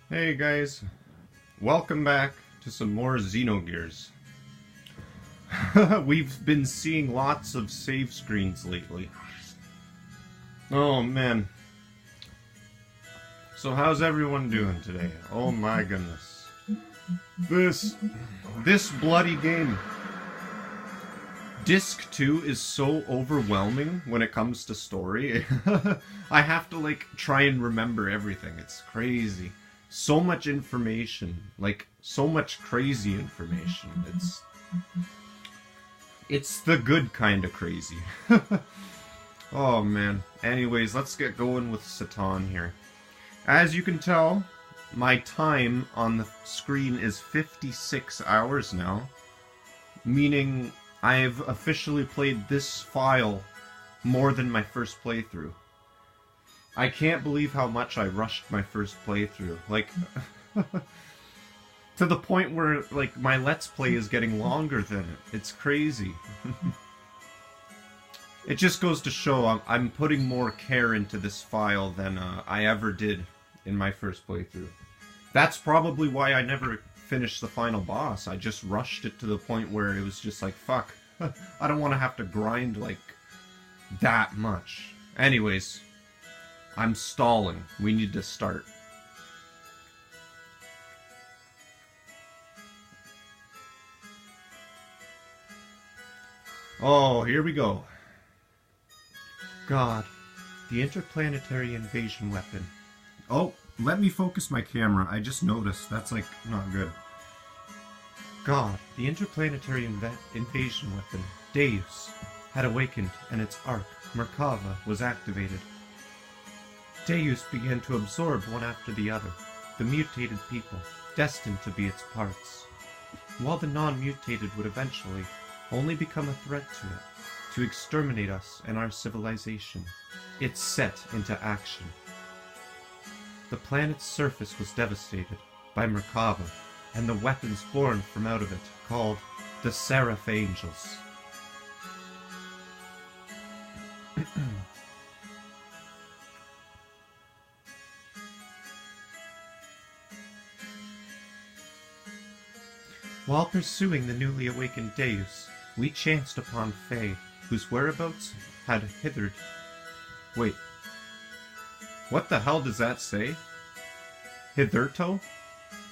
Hey guys, welcome back to some more Xenogears. We've been seeing lots of save screens lately. Oh man. So how's everyone doing today? Oh my goodness. This bloody game. Disc 2 is so overwhelming when it comes to story. I have to try and remember everything. It's crazy. So much information, so much crazy information. It's the good kind of crazy. Oh man. Anyways, let's get going with Satan here. As you can tell, my time on the screen is 56 hours now, meaning I've officially played this file more than my first playthrough. I can't believe how much I rushed my first playthrough. To the point where, my Let's Play is getting longer than it. It's crazy. It just goes to show I'm putting more care into this file than I ever did in my first playthrough. That's probably why I never finished the final boss. I just rushed it to the point where it was just like, fuck. I don't want to have to grind, that much. Anyways. I'm stalling. We need to start. Oh, here we go. God, the interplanetary invasion weapon. Oh, let me focus my camera. I just noticed. That's, not good. God, the interplanetary invasion weapon, Deus, had awakened, and its arc, Merkava, was activated. Deus began to absorb one after the other, the mutated people, destined to be its parts. While the non-mutated would eventually only become a threat to it, to exterminate us and our civilization, it set into action. The planet's surface was devastated by Merkava and the weapons born from out of it, called the Seraph Angels. While pursuing the newly awakened Deus, we chanced upon Faye, whose whereabouts had hithered. Wait. What the hell does that say? Hitherto?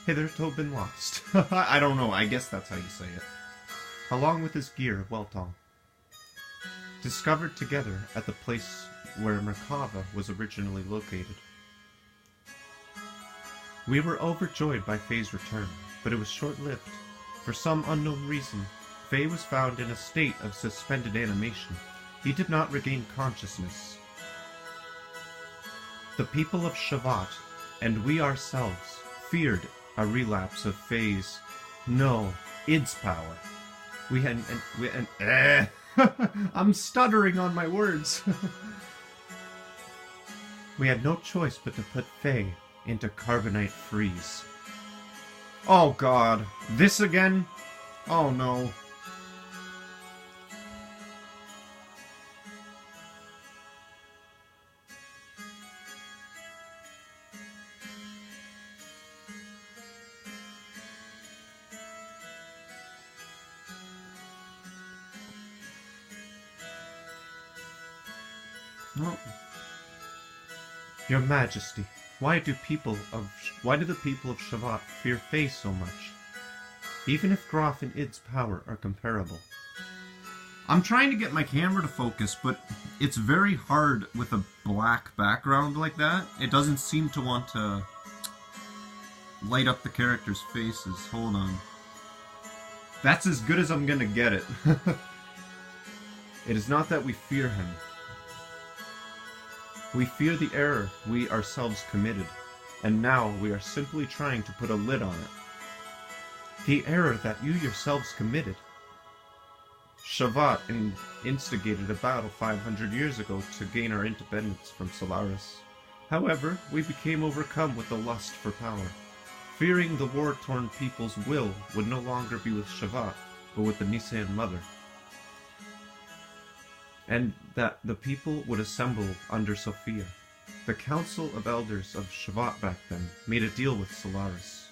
Hitherto been lost. I don't know, I guess that's how you say it. Along with his gear, Weltall. Discovered together at the place where Merkava was originally located. We were overjoyed by Faye's return, but it was short-lived. For some unknown reason, Faye was found in a state of suspended animation. He did not regain consciousness. The people of Shevat, and we ourselves, feared a relapse of Faye's, id's power. I'm stuttering on my words. We had no choice but to put Faye into carbonite freeze. Oh god. This again? Oh no. Oh. Your Majesty. Why do the people of Shevat fear Faye so much? Even if Groth and id's power are comparable. I'm trying to get my camera to focus, but it's very hard with a black background like that. It doesn't seem to want to light up the characters' faces. Hold on. That's as good as I'm gonna get it. It is not that we fear him. We fear the error we ourselves committed, and now we are simply trying to put a lid on it. The error that you yourselves committed. Shevat instigated a battle 500 years ago to gain our independence from Solaris. However, we became overcome with the lust for power, fearing the war-torn people's will would no longer be with Shevat, but with the Nisaean Mother. and that the people would assemble under Sophia. The Council of Elders of Shevat back then made a deal with Solaris.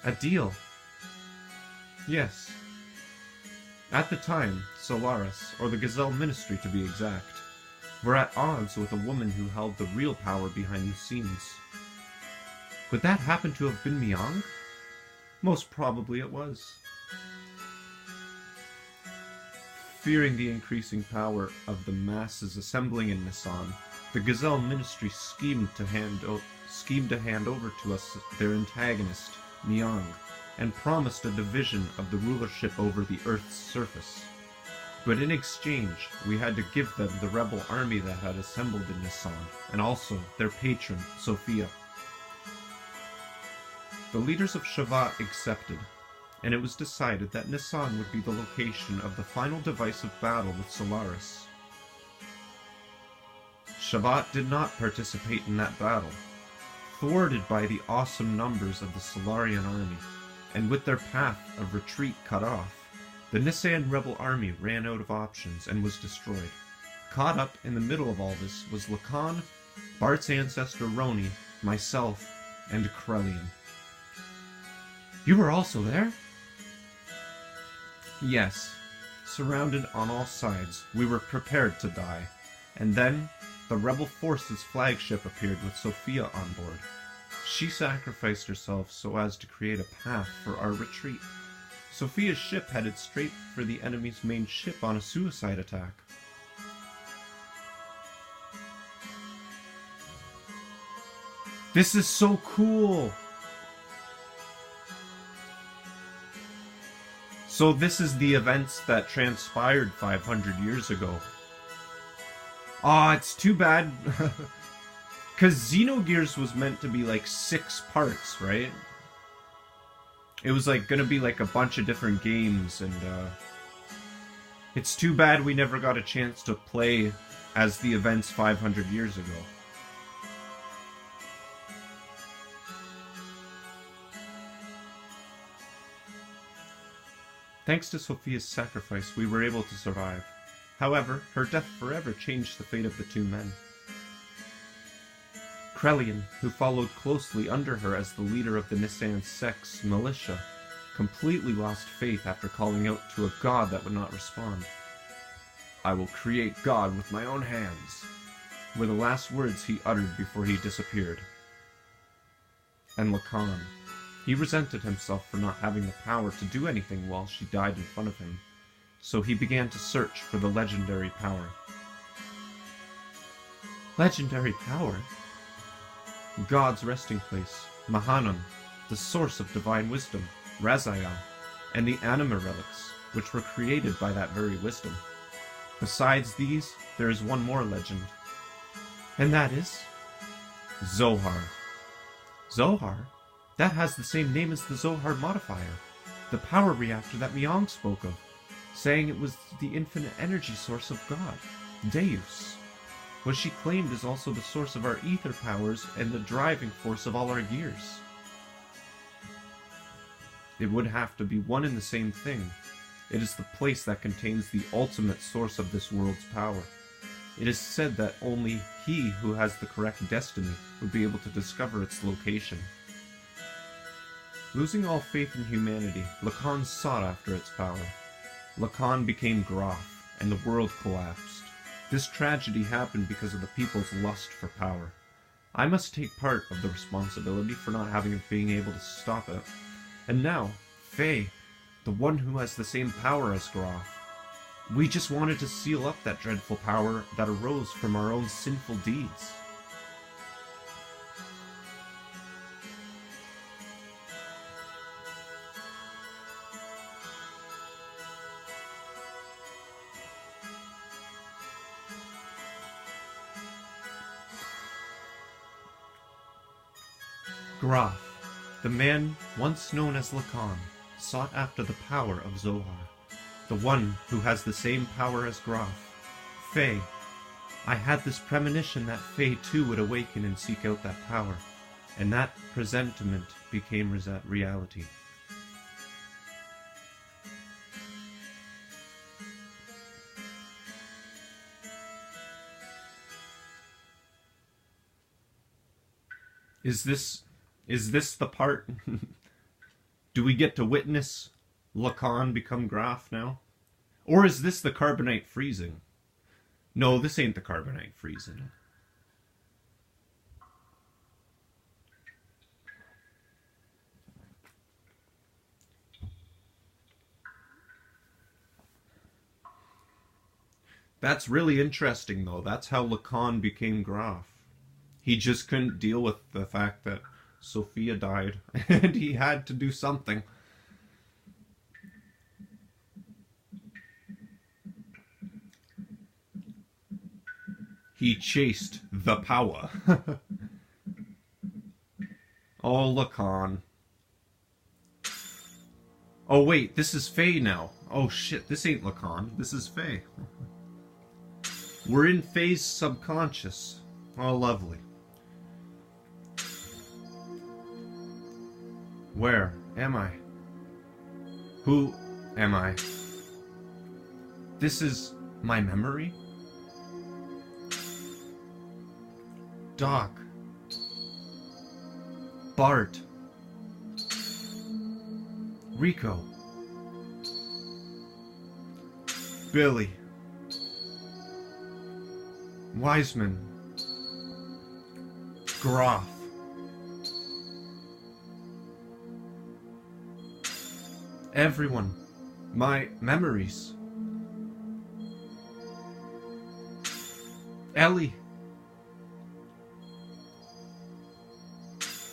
A deal? Yes. At the time, Solaris, or the Gazelle Ministry to be exact, were at odds with a woman who held the real power behind the scenes. Would that happen to have been Myong? Most probably it was. Fearing the increasing power of the masses assembling in Nisan, the Gazelle Ministry schemed to hand over to us their antagonist, Myong, and promised a division of the rulership over the Earth's surface. But in exchange, we had to give them the rebel army that had assembled in Nisan, and also their patron, Sophia. The leaders of Shevat accepted, and it was decided that Nisan would be the location of the final divisive battle with Solaris. Shevat did not participate in that battle, thwarted by the awesome numbers of the Solarian army, and with their path of retreat cut off. The Nisan rebel army ran out of options and was destroyed. Caught up in the middle of all this was Lacan, Bart's ancestor Roni, myself, and Krelian. You were also there? Yes. Surrounded on all sides, we were prepared to die. And then, the rebel force's flagship appeared with Sophia on board. She sacrificed herself so as to create a path for our retreat. Sophia's ship headed straight for the enemy's main ship on a suicide attack. This is so cool! So this is the events that transpired 500 years ago. Aw, it's too bad. Because Xenogears was meant to be like 6 parts, right? It was like gonna be like a bunch of different games, and it's too bad we never got a chance to play as the events 500 years ago. Thanks to Sophia's sacrifice, we were able to survive. However, her death forever changed the fate of the 2 men. Krelian, who followed closely under her as the leader of the Nisan sect's militia, completely lost faith after calling out to a god that would not respond. "I will create God with my own hands," were the last words he uttered before he disappeared. And Lacan. He resented himself for not having the power to do anything while she died in front of him, so he began to search for the legendary power. Legendary power? God's resting place, Mahanan, the source of divine wisdom, Razayah, and the anima relics, which were created by that very wisdom. Besides these, there is one more legend. And that is? Zohar. Zohar? That has the same name as the Zohar modifier, the power reactor that Myong spoke of, saying it was the infinite energy source of God, Deus. What she claimed is also the source of our ether powers and the driving force of all our gears. It would have to be one and the same thing. It is the place that contains the ultimate source of this world's power. It is said that only he who has the correct destiny would be able to discover its location. Losing all faith in humanity, Lacan sought after its power. Lacan became Groff, and the world collapsed. This tragedy happened because of the people's lust for power. I must take part of the responsibility for not being able to stop it. And now, Faye, the one who has the same power as Groff. We just wanted to seal up that dreadful power that arose from our own sinful deeds. Groff, the man once known as Lacan, sought after the power of Zohar, the one who has the same power as Groff. Faye, I had this premonition that Faye too would awaken and seek out that power, and that presentiment became reality. Is this the part? Do we get to witness Lacan become Graf now? Or is this the carbonite freezing? No, this ain't the carbonite freezing. That's really interesting, though. That's how Lacan became Graf. He just couldn't deal with the fact that Sophia died, and he had to do something. He chased the power. Oh, Lacan. Oh, wait, this is Faye now. Oh, shit, this ain't Lacan. This is Faye. We're in Faye's subconscious. Oh, lovely. Where am I? Who am I? This is my memory? Doc. Bart. Rico. Billy. Wiseman. Groff. Everyone. My memories. Ellie.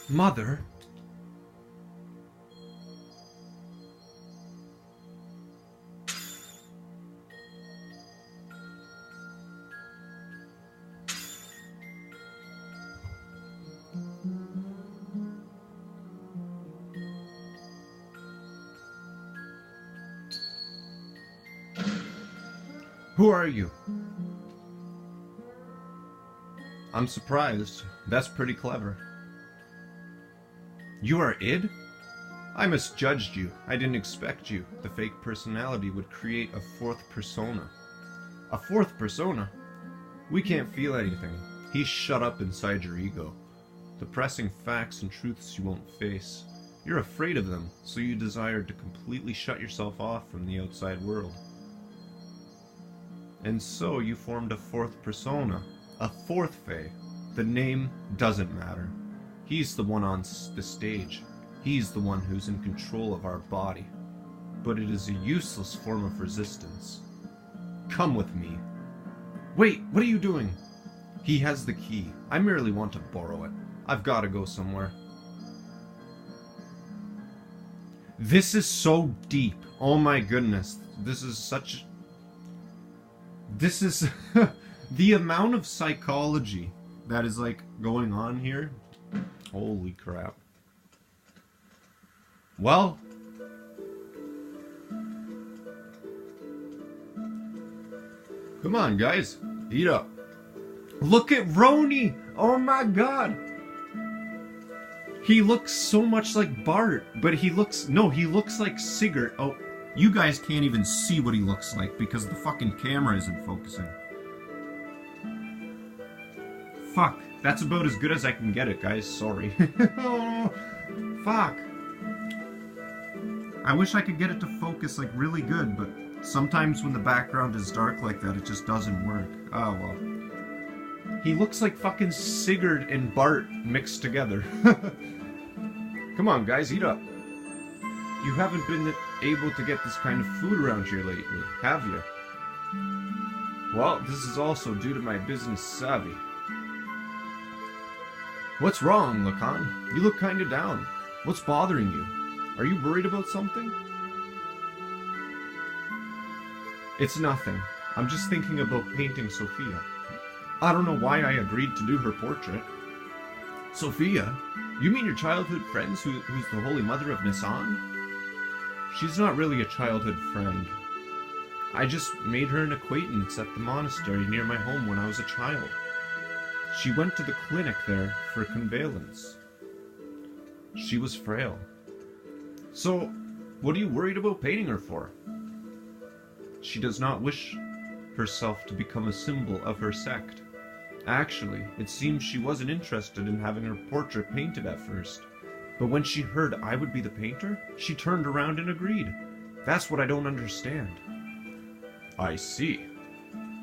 Mother. Who are you? I'm surprised. That's pretty clever. You are id? I misjudged you. I didn't expect you. The fake personality would create a fourth persona. A fourth persona? We can't feel anything. He's shut up inside your ego. Depressing facts and truths you won't face. You're afraid of them, so you desired to completely shut yourself off from the outside world. And so you formed a fourth persona. A fourth Fae. The name doesn't matter. He's the one on the stage. He's the one who's in control of our body. But it is a useless form of resistance. Come with me. Wait, what are you doing? He has the key. I merely want to borrow it. I've got to go somewhere. This is so deep. Oh my goodness. This is such... This is... the amount of psychology that is, like, going on here. Holy crap. Well... Come on, guys. Eat up. Look at Roni! Oh my god! He looks so much like Bart, but he looks... No, he looks like Sigurd. Oh, you guys can't even see what he looks like because the fucking camera isn't focusing. Fuck. That's about as good as I can get it, guys. Sorry. Oh, fuck. I wish I could get it to focus, like, really good, but sometimes when the background is dark like that, it just doesn't work. Oh, well. He looks like fucking Sigurd and Bart mixed together. Come on, guys, eat up. You haven't been able to get this kind of food around here lately, have you? Well, this is also due to my business savvy. What's wrong, Lacan? You look kinda down. What's bothering you? Are you worried about something? It's nothing. I'm just thinking about painting Sophia. I don't know why I agreed to do her portrait. Sophia? You mean your childhood friend who's the Holy Mother of Nisan? She's not really a childhood friend. I just made her an acquaintance at the monastery near my home when I was a child. She went to the clinic there for convalescence. She was frail. So, what are you worried about painting her for? She does not wish herself to become a symbol of her sect. Actually, it seems she wasn't interested in having her portrait painted at first. But when she heard I would be the painter, she turned around and agreed. That's what I don't understand. I see.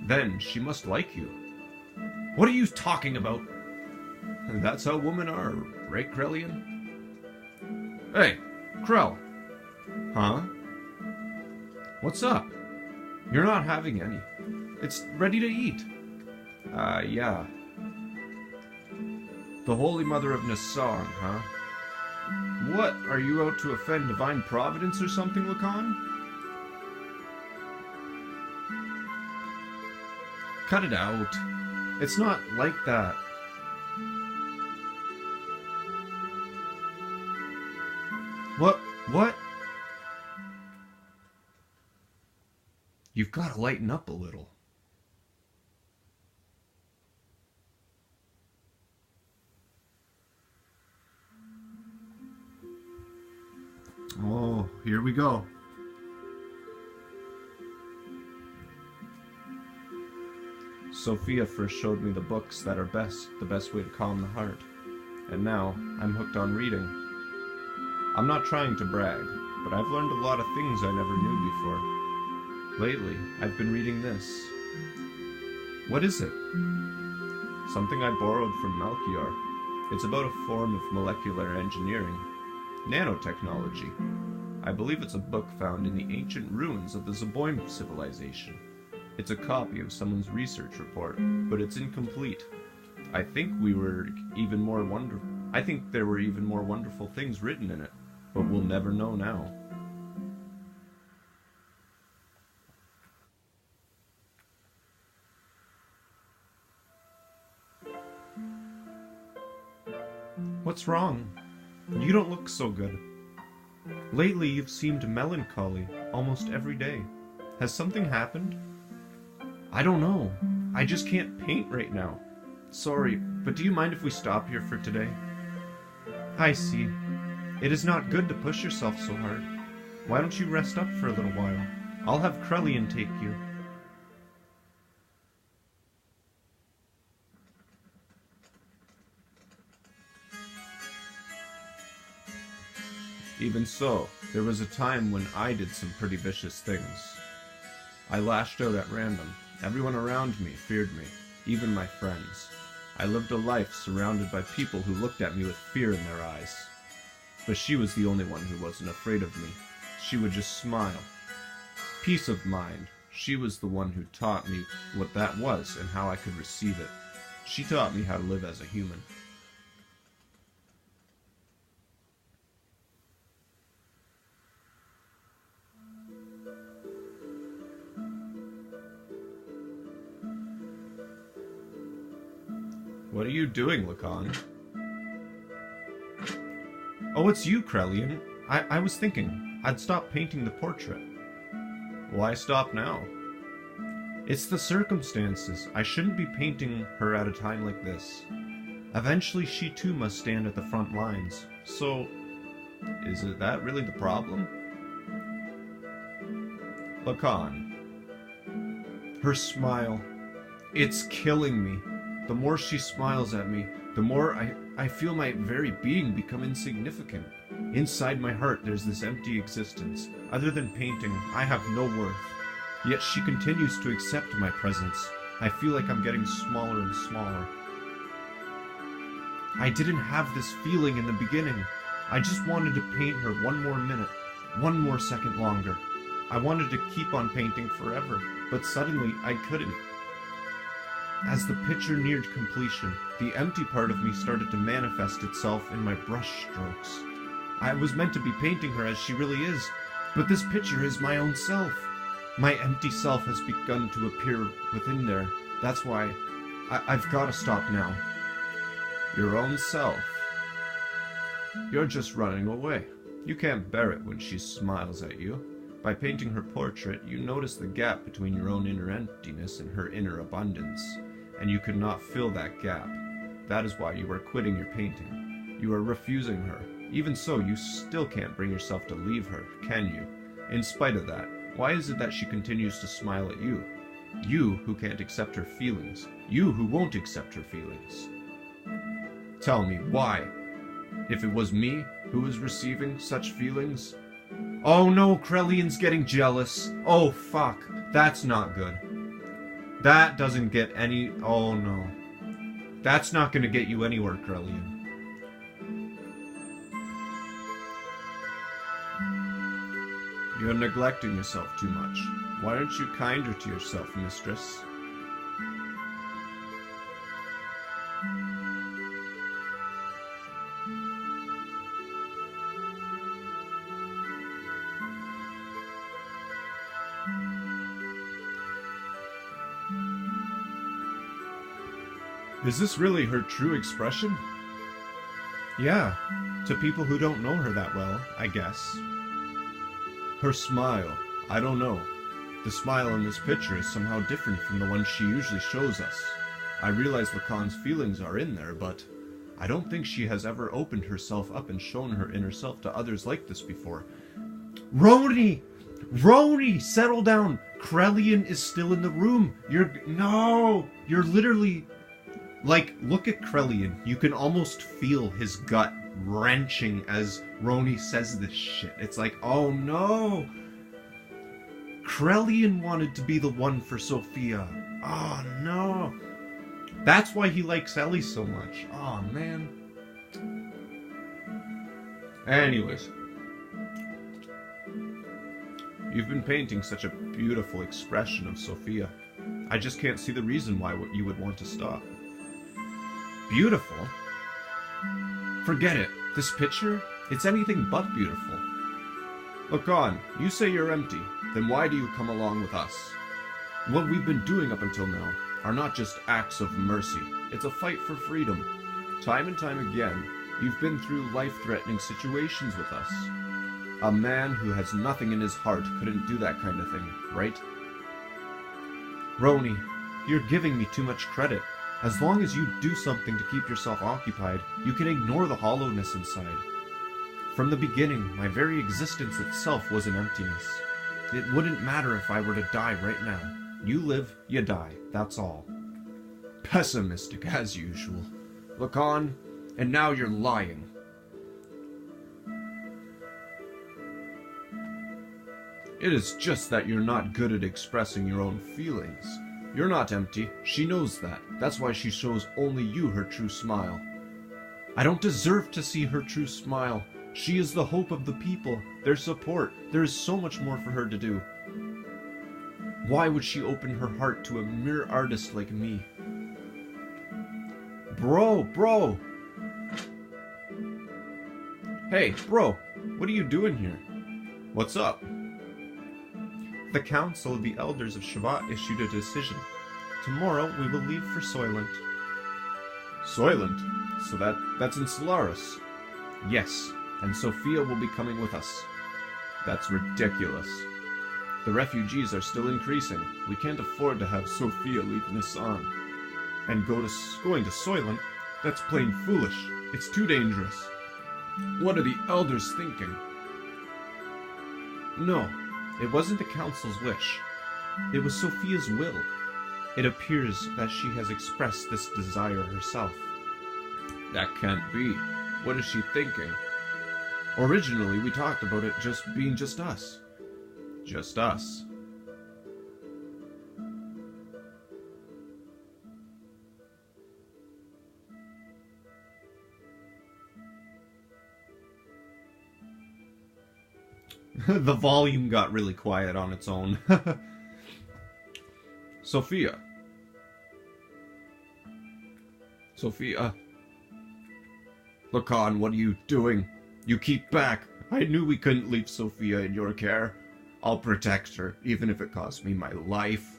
Then she must like you. What are you talking about? That's how women are, right, Krellian? Hey, Krell. Huh? What's up? You're not having any. It's ready to eat. Yeah. The Holy Mother of Nassan, huh? What, are you out to offend divine providence or something, Lacan? Cut it out. It's not like that. What? You've got to lighten up a little. Oh, here we go. Sophia first showed me the books that are the best way to calm the heart. And now, I'm hooked on reading. I'm not trying to brag, but I've learned a lot of things I never knew before. Lately, I've been reading this. What is it? Something I borrowed from Melchior. It's about a form of molecular engineering. Nanotechnology. I believe it's a book found in the ancient ruins of the Zeboim civilization. It's a copy of someone's research report, but it's incomplete. I think there were even more wonderful things written in it, but we'll never know now. What's wrong? You don't look so good. Lately you've seemed melancholy almost every day. Has something happened? I don't know. I just can't paint right now. Sorry, but do you mind if we stop here for today? I see. It is not good to push yourself so hard. Why don't you rest up for a little while? I'll have Krellian take you. Even so, there was a time when I did some pretty vicious things. I lashed out at random. Everyone around me feared me, even my friends. I lived a life surrounded by people who looked at me with fear in their eyes. But she was the only one who wasn't afraid of me. She would just smile. Peace of mind. She was the one who taught me what that was and how I could receive it. She taught me how to live as a human. What are you doing, Lacan? Oh, it's you, Krellian. I was thinking I'd stop painting the portrait. Why stop now? It's the circumstances. I shouldn't be painting her at a time like this. Eventually she too must stand at the front lines. So, is that really the problem? Lacan. Her smile. It's killing me. The more she smiles at me, the more I feel my very being become insignificant. Inside my heart there's this empty existence. Other than painting, I have no worth. Yet she continues to accept my presence. I feel like I'm getting smaller and smaller. I didn't have this feeling in the beginning. I just wanted to paint her one more minute, one more second longer. I wanted to keep on painting forever, but suddenly I couldn't. As the picture neared completion, the empty part of me started to manifest itself in my brush strokes. I was meant to be painting her as she really is, but this picture is my own self. My empty self has begun to appear within there. That's why I've got to stop now. Your own self? You're just running away. You can't bear it when she smiles at you. By painting her portrait, you notice the gap between your own inner emptiness and her inner abundance, and you could not fill that gap. That is why you are quitting your painting. You are refusing her. Even so, you still can't bring yourself to leave her, can you? In spite of that, why is it that she continues to smile at you? You who can't accept her feelings. You who won't accept her feelings. Tell me, why? If it was me who was receiving such feelings? Oh no, Krelian's getting jealous. Oh fuck, that's not good. That doesn't get any... Oh no. That's not gonna get you anywhere, Krelian. You're neglecting yourself too much. Why aren't you kinder to yourself, mistress? Is this really her true expression? Yeah, to people who don't know her that well, I guess. Her smile, I don't know. The smile in this picture is somehow different from the one she usually shows us. I realize Lacan's feelings are in there, but I don't think she has ever opened herself up and shown her inner self to others like this before. Roni! Roni! Settle down! Krelian is still in the room! No! You're literally... Like, look at Krelian. You can almost feel his gut wrenching as Roni says this shit. It's like, oh no! Krelian wanted to be the one for Sophia. Oh no! That's why he likes Ellie so much. Oh man. Anyways. You've been painting such a beautiful expression of Sophia. I just can't see the reason why you would want to stop. Beautiful? Forget it. This picture? It's anything but beautiful. Look on. You say you're empty. Then why do you come along with us? What we've been doing up until now are not just acts of mercy. It's a fight for freedom. Time and time again, you've been through life-threatening situations with us. A man who has nothing in his heart couldn't do that kind of thing, right? Roni, you're giving me too much credit. As long as you do something to keep yourself occupied, you can ignore the hollowness inside. From the beginning, my very existence itself was an emptiness. It wouldn't matter if I were to die right now. You live, you die, that's all. Pessimistic as usual. Look on, and now you're lying. It is just that you're not good at expressing your own feelings. You're not empty. She knows that. That's why she shows only you her true smile. I don't deserve to see her true smile. She is the hope of the people, their support. There is so much more for her to do. Why would she open her heart to a mere artist like me? Bro! Hey, bro, what are you doing here? What's up? The Council of the Elders of Shevat issued a decision. Tomorrow we will leave for Soylent. Soylent? So that's in Solaris? Yes, and Sophia will be coming with us. That's ridiculous. The refugees are still increasing. We can't afford to have Sophia leave Nissan. And going to Soylent? That's plain foolish. It's too dangerous. What are the Elders thinking? No. It wasn't the Council's wish. It was Sophia's will. It appears that she has expressed this desire herself. That can't be. What is she thinking? Originally, we talked about it being just us. Just us. The volume got really quiet on its own. Sophia. Look on, what are you doing? You keep back. I knew we couldn't leave Sophia in your care. I'll protect her, even if it costs me my life.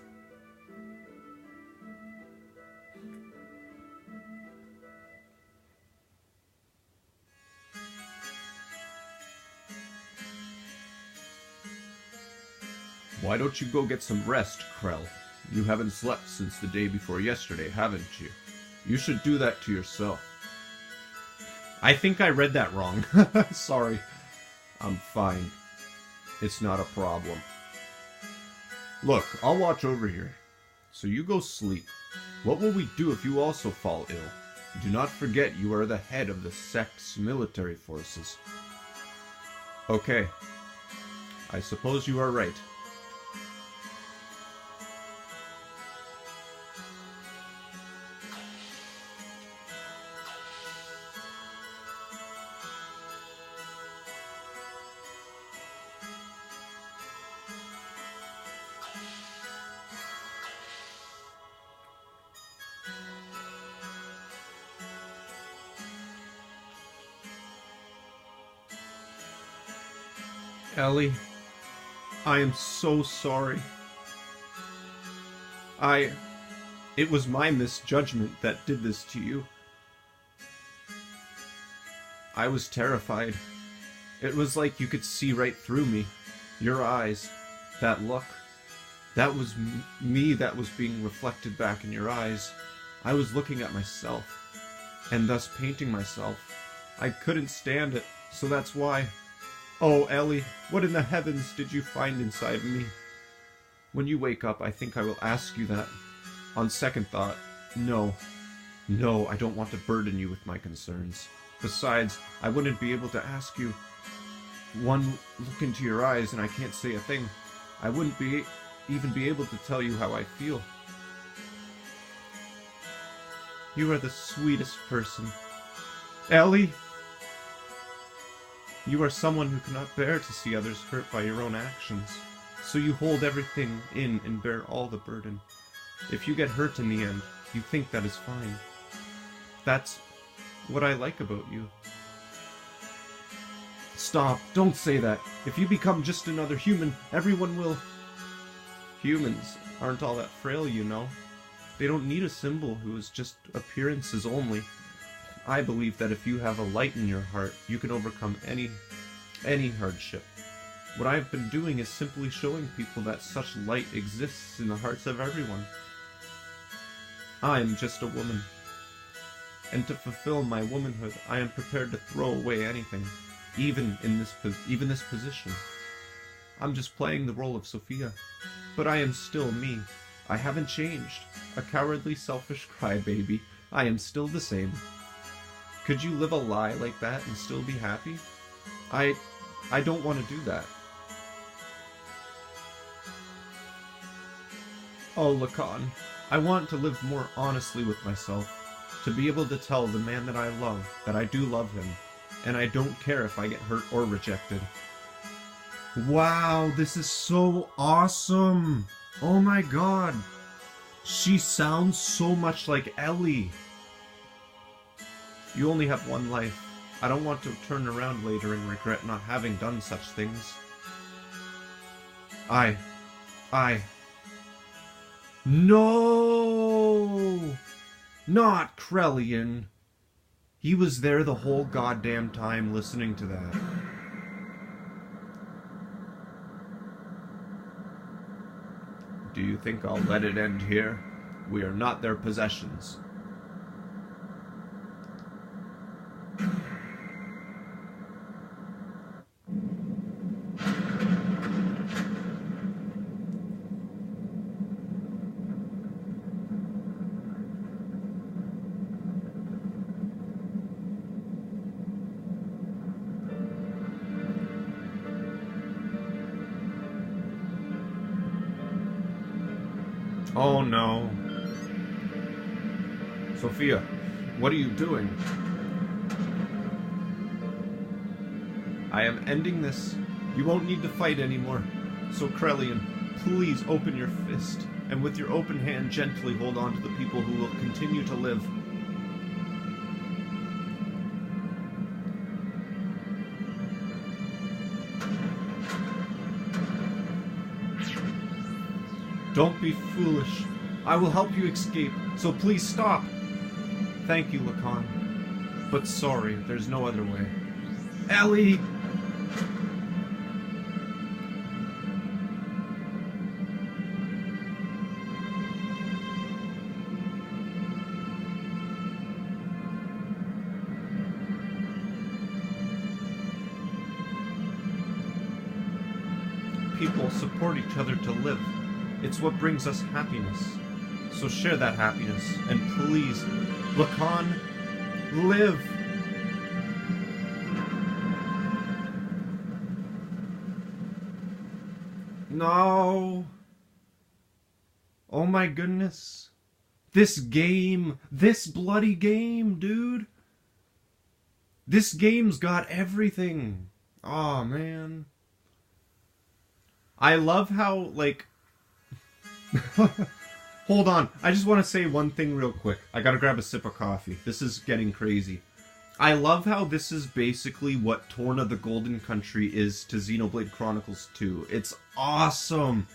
Why don't you go get some rest, Krell? You haven't slept since the day before yesterday, haven't you? You should do that to yourself. I think I read that wrong. Sorry. I'm fine. It's not a problem. Look, I'll watch over here. so you go sleep. What will we do if you also fall ill? Do not forget you are the head of the sect's military forces. Okay. I suppose you are right. Ellie, I am so sorry. It was my misjudgment that did this to you. I was terrified. It was like you could see right through me. Your eyes, that look. That was me that was being reflected back in your eyes. I was looking at myself, and thus painting myself. I couldn't stand it, so that's why. Oh, Ellie, what in the heavens did you find inside me? When you wake up, I think I will ask you that. On second thought, no. No, I don't want to burden you with my concerns. Besides, I wouldn't be able to ask you. One look into your eyes and I can't say a thing. I wouldn't even be able to tell you how I feel. You are the sweetest person. Ellie! You are someone who cannot bear to see others hurt by your own actions, so you hold everything in and bear all the burden. If you get hurt in the end, you think that is fine. That's what I like about you. Stop, don't say that. If you become just another human, everyone will... Humans aren't all that frail, you know. They don't need a symbol who is just appearances only. I believe that if you have a light in your heart, you can overcome any hardship. What I've been doing is simply showing people that such light exists in the hearts of everyone. I am just a woman. And to fulfill my womanhood, I am prepared to throw away anything, even this position. I'm just playing the role of Sophia, but I am still me. I haven't changed. A cowardly, selfish crybaby. I am still the same. Could you live a lie like that and still be happy? I don't want to do that. Oh, Lacan, I want to live more honestly with myself, to be able to tell the man that I love that I do love him, and I don't care if I get hurt or rejected. Wow, this is so awesome! Oh my god! She sounds so much like Ellie! You only have one life. I don't want to turn around later and regret not having done such things. No! Not Krellian! He was there the whole goddamn time listening to that. Do you think I'll let it end here? We are not their possessions. Oh no. Sophia, what are you doing? I am ending this. You won't need to fight anymore. So Krellian, please open your fist, and with your open hand gently hold on to the people who will continue to live. Don't be foolish. I will help you escape, so please stop. Thank you, Lacan. But sorry, there's no other way. Ellie! People support each other to live. It's what brings us happiness. So share that happiness, and please, Lacan, live! No! Oh my goodness. This game, this bloody game, dude. This game's got everything. Oh man. I love how, like... Hold on, I just want to say one thing real quick. I gotta grab a sip of coffee. This is getting crazy. I love how this is basically what Torna the Golden Country is to Xenoblade Chronicles 2. It's awesome!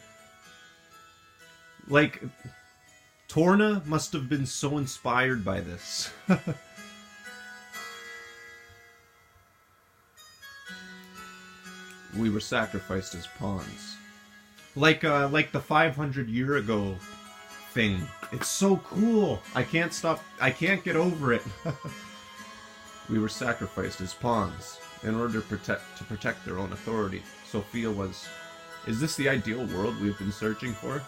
Like, Torna must have been so inspired by this. We were sacrificed as pawns. Like the 500 year ago thing. It's so cool. I can't get over it. We were sacrificed as pawns in order to protect their own authority. Sophia was... Is this the ideal world we've been searching for?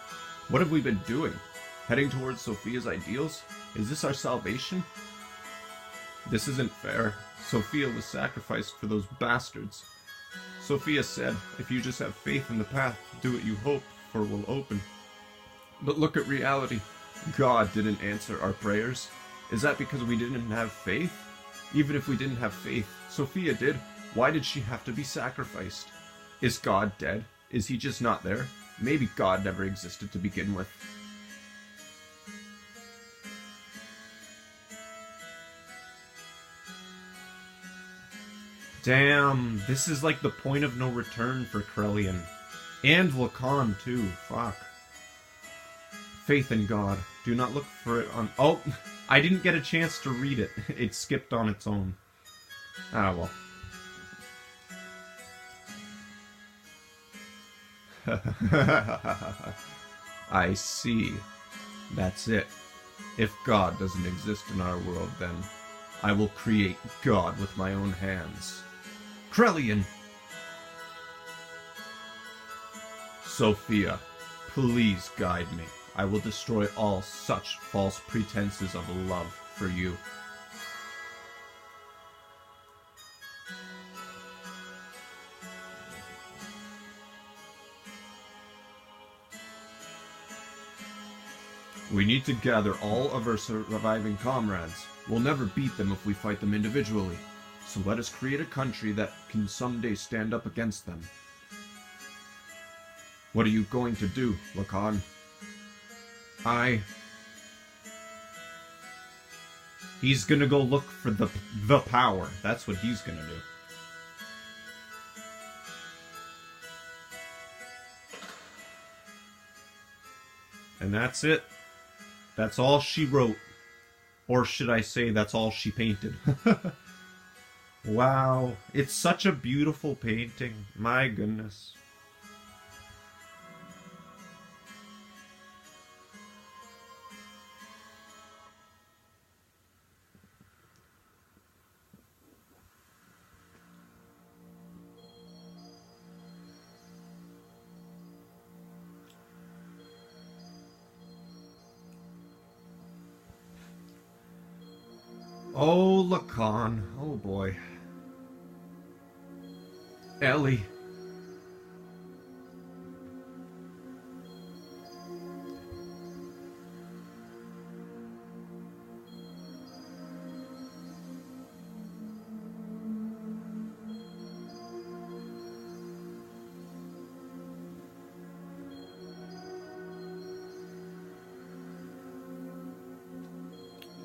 What have we been doing? Heading towards Sophia's ideals? Is this our salvation? This isn't fair. Sophia was sacrificed for those bastards. Sophia said, if you just have faith in the path, do what you hope for will open. But look at reality. God didn't answer our prayers. Is that because we didn't have faith? Even if we didn't have faith, Sophia did. Why did she have to be sacrificed? Is God dead? Is he just not there? Maybe God never existed to begin with. Damn, this is like the point of no return for Krelian. And Lacan too, fuck. Faith in God. Do not look for it on... Oh, I didn't get a chance to read it. It skipped on its own. Ah, well. I see. That's it. If God doesn't exist in our world, then I will create God with my own hands. Krelian! Sophia, please guide me. I will destroy all such false pretenses of love for you. We need to gather all of our surviving comrades. We'll never beat them if we fight them individually. So let us create a country that can someday stand up against them. What are you going to do, Lacan? He's gonna go look for the power. That's what he's gonna do. And that's it. That's all she wrote. Or should I say, that's all she painted. Wow. It's such a beautiful painting. My goodness. Oh, Lacan. Oh, boy. Ellie.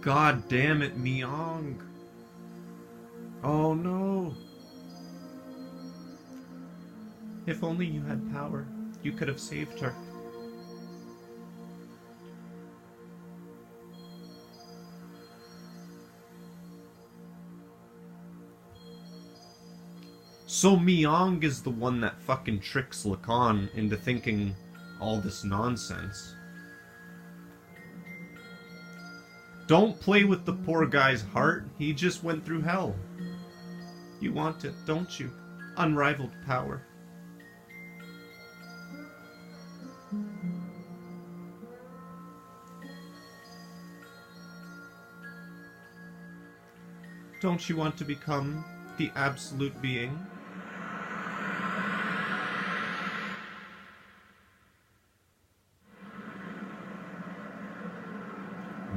God damn it, Myong. Oh no. If only you had power, you could have saved her. So Myong is the one that fucking tricks Lacan into thinking all this nonsense. Don't play with the poor guy's heart. He just went through hell. You want it, don't you? Unrivaled power. Don't you want to become the absolute being?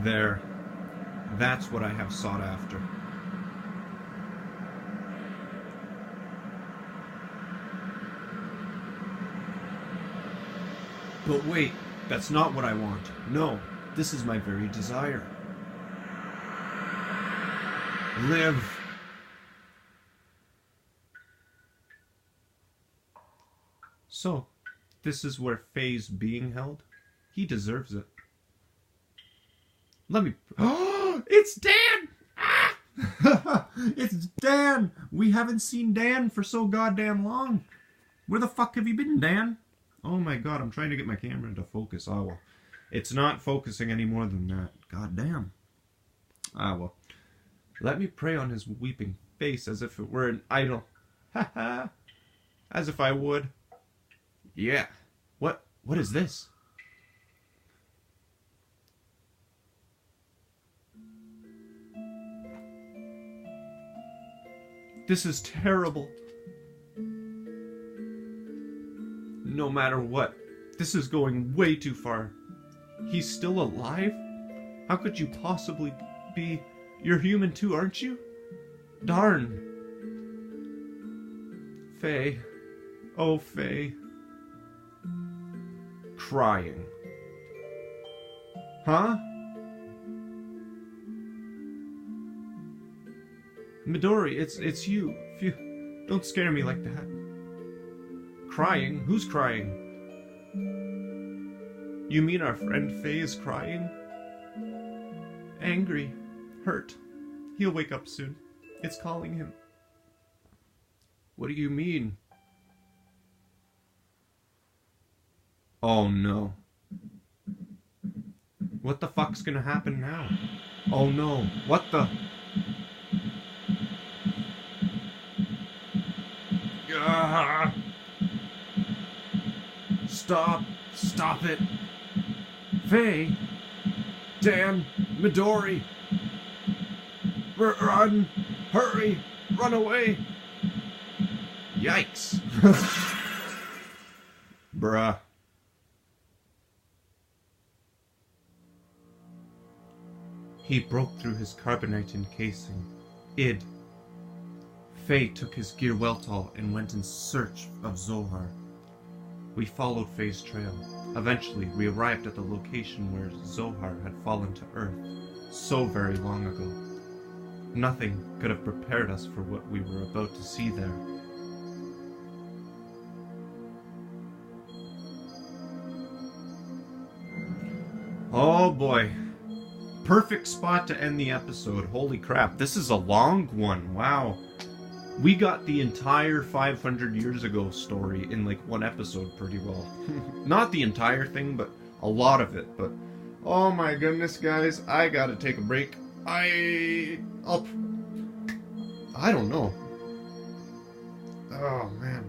There. That's what I have sought after. But wait, that's not what I want. No, this is my very desire. Live. So, this is where Faye's being held? He deserves it. Let me... Oh, it's Dan! Ah! It's Dan! We haven't seen Dan for so goddamn long. Where the fuck have you been, Dan? Oh my god, I'm trying to get my camera to focus. Ah, well. It's not focusing any more than that. God damn. Ah, well. Let me pray on his weeping face as if it were an idol. Ha ha. As if I would. Yeah. What is this? This is terrible. No matter what, this is going way too far. He's still alive? How could you possibly be... You're human too, aren't you? Darn. Faye. Oh, Faye. Crying. Huh? Midori, it's you. Don't scare me like that. Crying? Who's crying? You mean our friend Faye is crying? Angry. Hurt. He'll wake up soon. It's calling him. What do you mean? Oh no. What the fuck's gonna happen now? Oh no. What the... Ah! Stop it. Faye. Dan. Midori. Run. Hurry. Run away. Yikes. Bruh. He broke through his carbonite encasing. Faye took his gear Weltall and went in search of Zohar. We followed Faye's trail. Eventually, we arrived at the location where Zohar had fallen to Earth so very long ago. Nothing could have prepared us for what we were about to see there. Oh boy. Perfect spot to end the episode. Holy crap, this is a long one. Wow. We got the entire 500 years ago story in like one episode pretty well. Not the entire thing, but a lot of it. But oh my goodness, guys, I gotta take a break. I don't know. Oh man.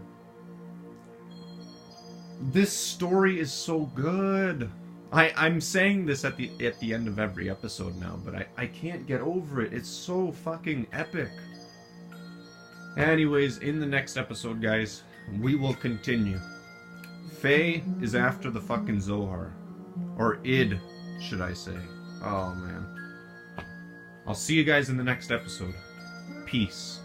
This story is so good. I'm saying this at the end of every episode now, but I can't get over it. It's so fucking epic. Anyways, in the next episode, guys, we will continue. Faye is after the fucking Zohar. Or id, should I say. Oh, man. I'll see you guys in the next episode. Peace.